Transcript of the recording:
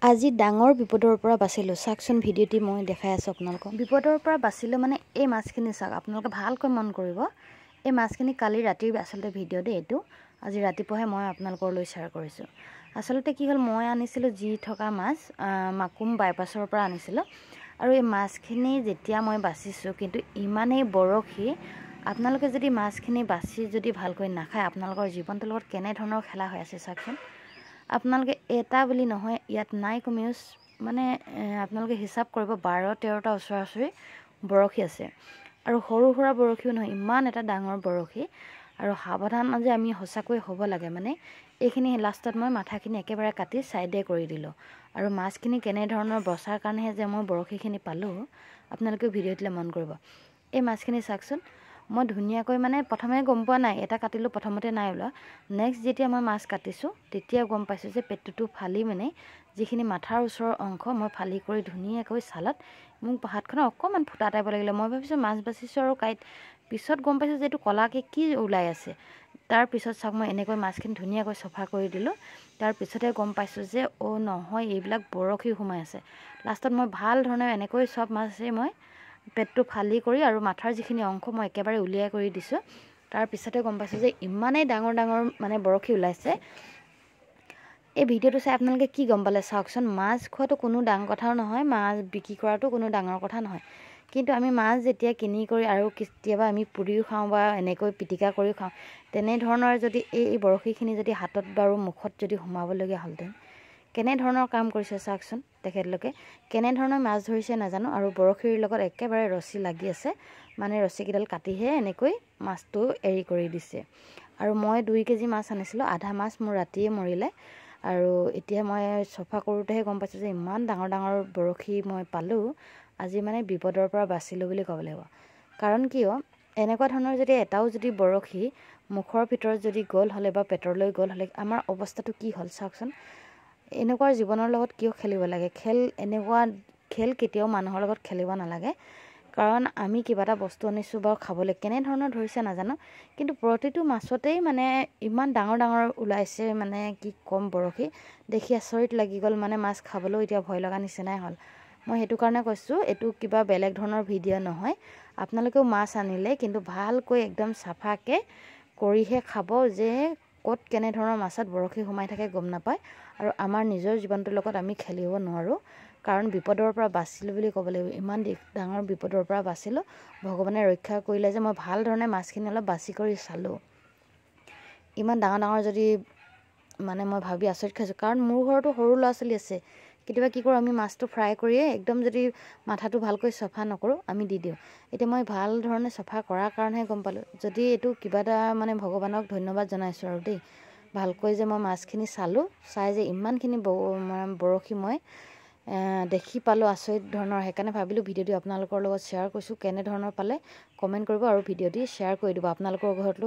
আজি ডাঙৰ বিপদৰ পৰা বাচিলোঁ। চাওকচোন ভিডিঅ'টি মই দেখাই আছোঁ আপোনালোকক। বিপদৰ পৰা বাচিলোঁ মানে এই মাছখিনি চাওক, আপোনালোকে ভালকৈ মন কৰিব। এই মাছখিনি কালি ৰাতিৰ আচলতে ভিডিঅ' দেই এইটো। আজি ৰাতিপুৱাহে মই আপোনালোকলৈ শ্বেয়াৰ কৰিছোঁ। আচলতে কি হ'ল, মই আনিছিলোঁ জি থকা মাছ, মাকুম বাইপাছৰ পৰা আনিছিলোঁ। আৰু এই মাছখিনি যেতিয়া মই বাচিছোঁ, কিন্তু ইমানেই বৰশী, আপোনালোকে যদি মাছখিনি বাচি যদি ভালকৈ নাখায়, আপোনালোকৰ জীৱনটোৰ লগত কেনেধৰণৰ খেলা হৈ আছে চাওকচোন। আপোনালোকে এটা বুলি নহয়, ইয়াত নাই কমেও মানে আপোনালোকে হিচাপ কৰিব 12-13টা ওচৰা-ওচৰি বৰশী আছে। আৰু সৰু সুৰা বৰশীও নহয়, ইমান এটা ডাঙৰ বৰশী। আৰু সাৱধান যে আমি সঁচাকৈ হ'ব লাগে। মানে এইখিনি লাষ্টত মই মাথাখিনি একেবাৰে কাটি ছাইডে কৰি দিলোঁ। আৰু মাছখিনি কেনেধৰণৰ বচাৰ কাৰণেহে যে মই বৰশীখিনি পালোঁ, আপোনালোকেও ভিডিঅ'টোলৈ মন কৰিব। এই মাছখিনি চাওকচোন, মই ধুনীয়াকৈ মানে প্ৰথমে গম পোৱা নাই, এটা কাটিলোঁ প্ৰথমতে নাই ওলোৱা। নেক্সট যেতিয়া মই মাছ কাটিছোঁ তেতিয়া গম পাইছোঁ যে পেটুটো ফালি মানে যিখিনি মাথাৰ ওচৰৰ অংশ মই ফালি কৰি ধুনীয়াকৈ ছালত মোক হাতখনত অকণমান ফুটা টাইপ লাগিলে। মই ভাবিছোঁ মাছ বাচিছোঁ আৰু কাইট, পিছত গম পাইছোঁ যে এইটো ক'লাকৈ কি ওলাই আছে। তাৰপিছত চাওক, মই এনেকৈ মাছখিনি ধুনীয়াকৈ চফা কৰি দিলোঁ। তাৰপিছতে গম পাইছোঁ যে নহয়, এইবিলাক বৰশী সোমাই আছে। লাষ্টত মই ভাল ধৰণে এনেকৈ চব মাছেই মই পেটটো ফালি কৰি আৰু মাথাৰ যিখিনি অংশ মই একেবাৰে উলিয়াই কৰি দিছোঁ। তাৰপিছতে গম পাইছোঁ যে ইমানেই ডাঙৰ ডাঙৰ মানে বৰশী ওলাইছে। এই ভিডিঅ'টো চাই আপোনালোকে কি গম পালে চাওকচোন। মাছ খোৱাটো কোনো ডাঙৰ কথাও নহয়, মাছ বিক্ৰী কৰাটো কোনো ডাঙৰ কথা নহয়। কিন্তু আমি মাছ যেতিয়া কিনি কৰি আৰু কেতিয়াবা আমি পুৰিও খাওঁ বা এনেকৈ পিটিকা কৰিও খাওঁ, তেনেধৰণৰ যদি এই বৰশীখিনি যদি হাতত বাৰু মুখত যদি সোমাবলগীয়া হ'লহেঁতেন, কেনেধৰণৰ কাম কৰিছে চাওকচোন। তেখেতলোকে কেনেধৰণৰ মাছ ধৰিছে নাজানো। আৰু বৰশীৰ লগত একেবাৰে ৰছী লাগি আছে, মানে ৰছীকেইডাল কাটিহে এনেকৈ মাছটো এৰি কৰি দিছে। আৰু মই 2 কেজি মাছ আনিছিলোঁ, আধা মাছ মোৰ ৰাতিয়ে মৰিলে। আৰু এতিয়া মই চফা কৰোঁতেহে গম পাইছোঁ যে ইমান ডাঙৰ ডাঙৰ বৰশী মই পালোঁ। আজি মানে বিপদৰ পৰা বাচিলোঁ বুলি ক'ব লাগিব। কাৰণ কিয়, এনেকুৱা ধৰণৰ যদি এটাও যদি বৰশী মুখৰ ভিতৰত যদি গ'ল হ'লে বা পেটৰলৈ গ'ল হ'লে আমাৰ অৱস্থাটো কি হ'ল চাওকচোন। এনেকুৱা জীৱনৰ লগত কিয় খেলিব লাগে? এনেকুৱা খেল কেতিয়াও মানুহৰ লগত খেলিব নালাগে। কাৰণ আমি কিবা এটা বস্তু আনিছোঁ বাৰু খাবলৈ, কেনেধৰণৰ ধৰিছে নাজানো, কিন্তু প্ৰতিটো মাছতেই মানে ইমান ডাঙৰ ডাঙৰ ওলাইছে, মানে কি ক'ম, বৰশী দেখি আচৰিত লাগি গ'ল। মানে মাছ খাবলৈও এতিয়া ভয় লগা নিচিনাই হ'ল। মই সেইটো কাৰণে কৈছোঁ, এইটো কিবা বেলেগ ধৰণৰ ভিডিঅ' নহয়। আপোনালোকেও মাছ আনিলে কিন্তু ভালকৈ একদম চাফাকৈ কৰিহে খাব, যে ক'ত কেনেধৰণৰ মাছত বৰশী সোমাই থাকে গম নাপায়। আৰু আমাৰ নিজৰ জীৱনটোৰ লগত আমি খেলিব নোৱাৰোঁ। কাৰণ বিপদৰ পৰা বাচিলোঁ বুলি ক'ব লাগিব। ইমান ডাঙৰ বিপদৰ পৰা বাচিলোঁ, ভগৱানে ৰক্ষা কৰিলে যে মই ভাল ধৰণে মাছখিনি অলপ বাছি কৰি চালোঁ। ইমান ডাঙৰ ডাঙৰ যদি মানে মই ভাবি আচৰিত খাইছোঁ। কাৰণ মোৰ ঘৰতো সৰু ল'ৰা ছোৱালী আছে। কেতিয়াবা কি কৰোঁ, আমি মাছটো ফ্ৰাই কৰিয়ে একদম যদি মাথাটো ভালকৈ চফা নকৰোঁ, আমি দি দিওঁ। এতিয়া মই ভাল ধৰণে চফা কৰাৰ কাৰণেহে গম পালোঁ। যদি এইটো কিবা এটা মানে ভগৱানক ধন্যবাদ জনাইছোঁ আৰু দেই, ভালকৈ যে মই মাছখিনি চালোঁ, চাই যে ইমানখিনি বৰশী মই দেখি পালোঁ আচৰিত ধৰণৰ। সেইকাৰণে ভাবিলোঁ ভিডিঅ'টি আপোনালোকৰ লগত শ্বেয়াৰ কৰিছোঁ। কেনেধৰণৰ পালে কমেণ্ট কৰিব আৰু ভিডিঅ'টি শ্বেয়াৰ কৰি দিব আপোনালোকৰ ঘৰতো।